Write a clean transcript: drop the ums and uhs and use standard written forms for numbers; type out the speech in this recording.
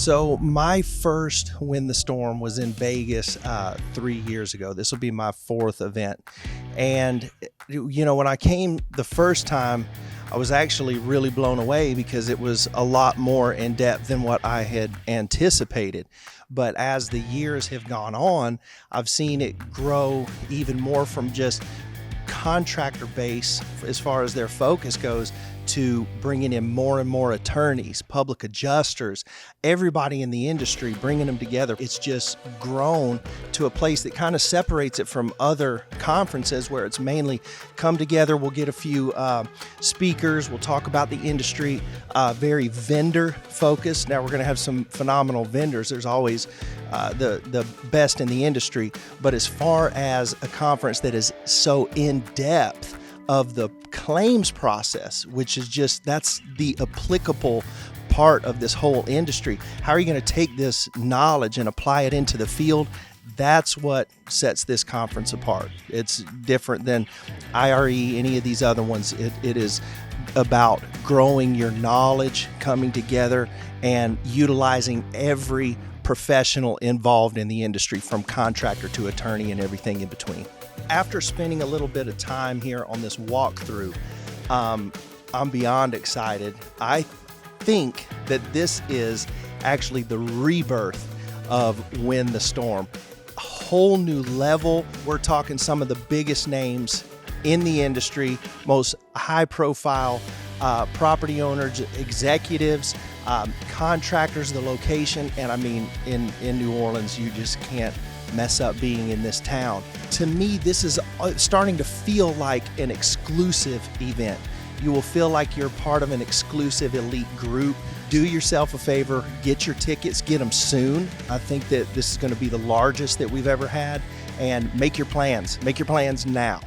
So my first Win the Storm was in Vegas 3 years ago. This will be my fourth event. And, when I came the first time, I was actually really blown away because it was a lot more in depth than what I had anticipated. But as the years have gone on, I've seen it grow even more from just contractor base as far as their focus goes to bringing in more and more attorneys, public adjusters, everybody in the industry, bringing them together. It's just grown to a place that kind of separates it from other conferences where it's mainly come together. We'll get a few speakers. We'll talk about the industry, very vendor focused. Now we're going to have some phenomenal vendors. There's always the best in the industry. But as far as a conference that is so in depth of the claims process, which is that's the applicable part of this whole industry. How are you going to take this knowledge and apply it into the field? That's what sets this conference apart. It's different than IRE, any of these other ones. It is about growing your knowledge, coming together, and utilizing every professional involved in the industry, from contractor to attorney and everything in between. After spending a little bit of time here on this walkthrough, I'm beyond excited. I think that this is actually the rebirth of Win the Storm. A whole new level. We're talking some of the biggest names in the industry, most high-profile property owners, executives, contractors, the location, and I mean, in New Orleans, you just can't mess up being in this town. To me, this is starting to feel like an exclusive event. You will feel like you're part of an exclusive elite group. Do yourself a favor, get your tickets, get them soon. I think that this is going to be the largest that we've ever had, and make your plans. Make your plans now.